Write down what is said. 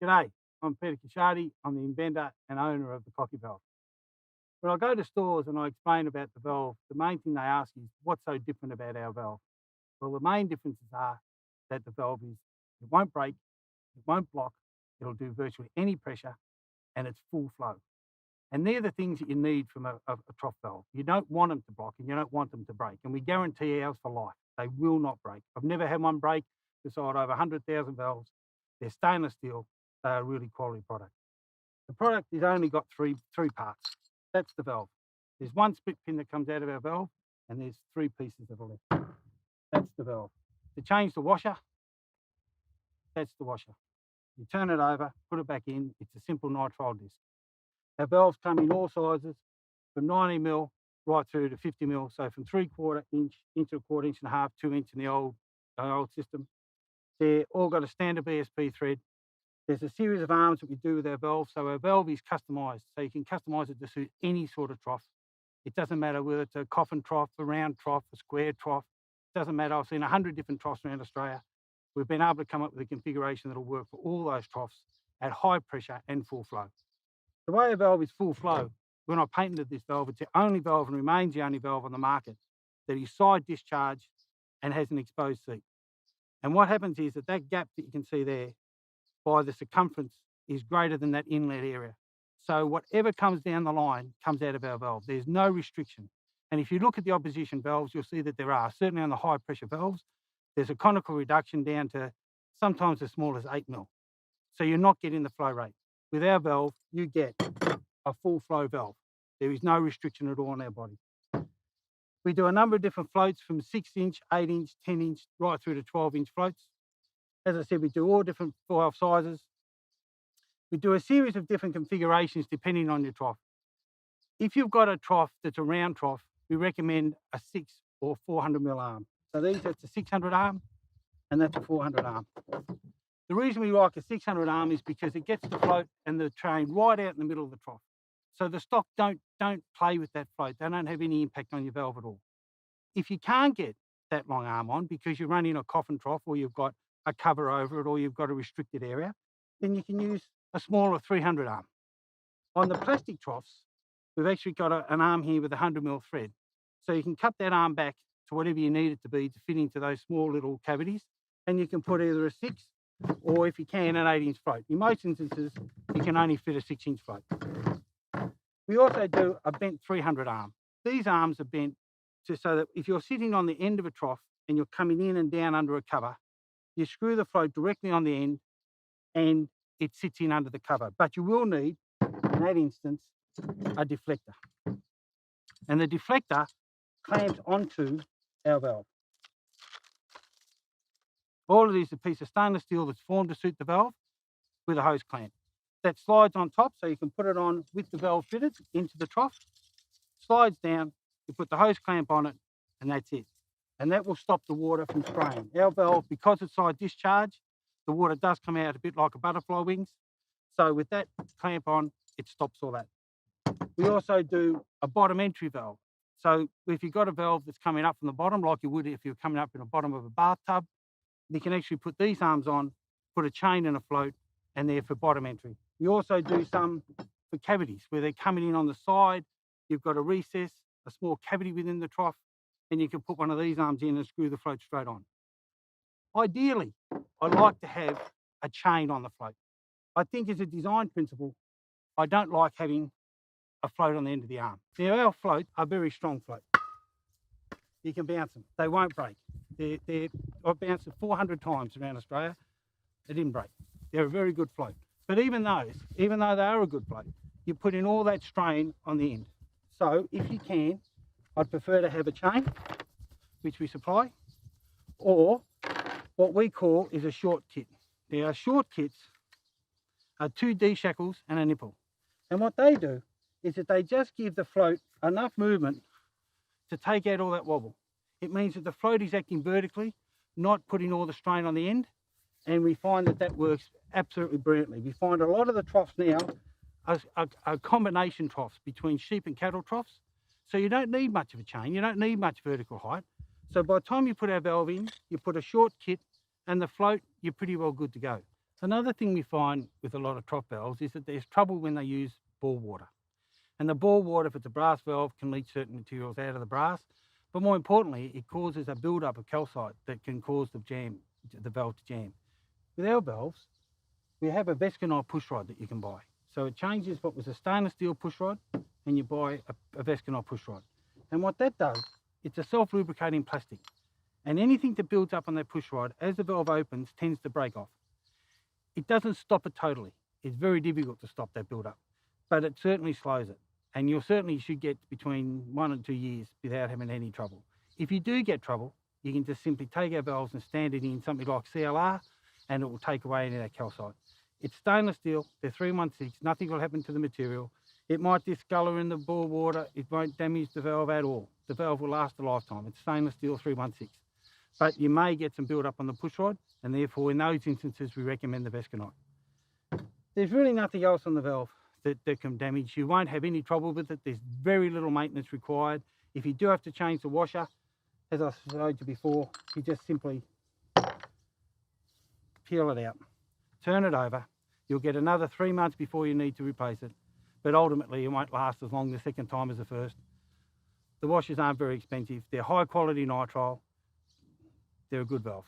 G'day, I'm Peter Kishadi. I'm the inventor and owner of the Cocky Valve. When I go to stores and I explain about the valve, the main thing they ask is, what's so different about our valve? Well, the main differences are that the valve it won't break, it won't block, it'll do virtually any pressure, and it's full flow. And they're the things that you need from a trough valve. You don't want them to block and you don't want them to break. And we guarantee ours for life. They will not break. I've never had one break. We've sold over 100,000 valves. They're stainless steel. They are a really quality product. The product has only got three parts. That's the valve. There's one split pin that comes out of our valve, and there's three pieces that are left. That's the valve. To change the washer, that's the washer. You turn it over, put it back in. It's a simple nitrile disc. Our valves come in all sizes, from 90mm right through to 50mm. So from 3/4 inch, inch and a quarter, inch and a half, 2 inch in the old system. They're all got a standard BSP thread. There's a series of arms that we do with our valve. So our valve is customised. So you can customise it to suit any sort of trough. It doesn't matter whether it's a coffin trough, a round trough, a square trough. It doesn't matter. I've seen 100 different troughs around Australia. We've been able to come up with a configuration that'll work for all those troughs at high pressure and full flow. The way a valve is full flow, when I patented this valve, it's the only valve and remains the only valve on the market that is side discharged and has an exposed seat. And what happens is that gap that you can see there by the circumference is greater than that inlet area. So whatever comes down the line comes out of our valve. There's no restriction. And if you look at the opposition valves, you'll see that there are. Certainly on the high pressure valves, there's a conical reduction down to sometimes as small as 8mm. So you're not getting the flow rate. With our valve, you get a full flow valve. There is no restriction at all on our body. We do a number of different floats from 6-inch, 8-inch, 10-inch, right through to 12-inch floats. As I said, we do all different valve sizes. We do a series of different configurations depending on your trough. If you've got a trough that's a round trough, we recommend a 6 or 400mm arm. So that's a 600 arm and that's a 400 arm. The reason we like a 600 arm is because it gets the float and the train right out in the middle of the trough. So the stock don't play with that float. They don't have any impact on your valve at all. If you can't get that long arm on because you're running a coffin trough or you've got a cover over it or you've got a restricted area, then you can use a smaller 300 arm. On the plastic troughs, we've actually got an arm here with a 100mm thread. So you can cut that arm back to whatever you need it to be to fit into those small little cavities. And you can put either a 6 or, if you can, an 8-inch float. In most instances, you can only fit a 6-inch float. We also do a bent 300 arm. These arms are bent so that if you're sitting on the end of a trough and you're coming in and down under a cover, you screw the float directly on the end and it sits in under the cover. But you will need, in that instance, a deflector. And the deflector clamps onto our valve. All it is a piece of stainless steel that's formed to suit the valve with a hose clamp. That slides on top, so you can put it on with the valve fitted into the trough, slides down, you put the hose clamp on it, and that's it. And that will stop the water from spraying. Our valve, because it's side discharge, the water does come out a bit like a butterfly wings. So with that clamp on, it stops all that. We also do a bottom entry valve. So if you've got a valve that's coming up from the bottom, like you would if you're coming up in the bottom of a bathtub, you can actually put these arms on, put a chain and a float, and they're for bottom entry. We also do some for cavities, where they're coming in on the side. You've got a recess, a small cavity within the trough, and you can put one of these arms in and screw the float straight on. Ideally, I like to have a chain on the float. I think as a design principle, I don't like having a float on the end of the arm. Now, our floats are very strong floats. You can bounce them. They won't break. I've bounced it 400 times around Australia. They didn't break. They're a very good float. But even though they are a good float, you put in all that strain on the end. So if you can, I'd prefer to have a chain, which we supply, or what we call is a short kit. Now, our short kits are 2 D shackles and a nipple. And what they do is that they just give the float enough movement to take out all that wobble. It means that the float is acting vertically, not putting all the strain on the end, and we find that works absolutely brilliantly. We find a lot of the troughs now are combination troughs between sheep and cattle troughs, so you don't need much of a chain, you don't need much vertical height. So by the time you put our valve in, you put a short kit and the float, you're pretty well good to go. Another thing we find with a lot of trough valves is that there's trouble when they use bore water. And the bore water, if it's a brass valve, can leach certain materials out of the brass. But more importantly, it causes a build-up of calcite that can cause the valve to jam. With our valves, we have a Vesconite push rod that you can buy. So it changes what was a stainless steel push rod, and you buy a Vesconite push rod. And what that does, it's a self-lubricating plastic. And anything that builds up on that push rod, as the valve opens, tends to break off. It doesn't stop it totally. It's very difficult to stop that build-up, but it certainly slows it. And you certainly should get between 1 and 2 years without having any trouble. If you do get trouble, you can just simply take our valves and stand it in something like CLR, and it will take away any of that calcite. It's stainless steel, they're 316, nothing will happen to the material. It might discolour in the bore water, it won't damage the valve at all. The valve will last a lifetime. It's stainless steel 316. But you may get some build up on the push rod, and therefore in those instances we recommend the Vesconite. There's really nothing else on the valve that can damage. You won't have any trouble with it. There's very little maintenance required. If you do have to change the washer, as I showed you before, you just simply peel it out, turn it over. You'll get another 3 months before you need to replace it, but ultimately it won't last as long the second time as the first. The washers aren't very expensive. They're high quality nitrile. They're a good valve.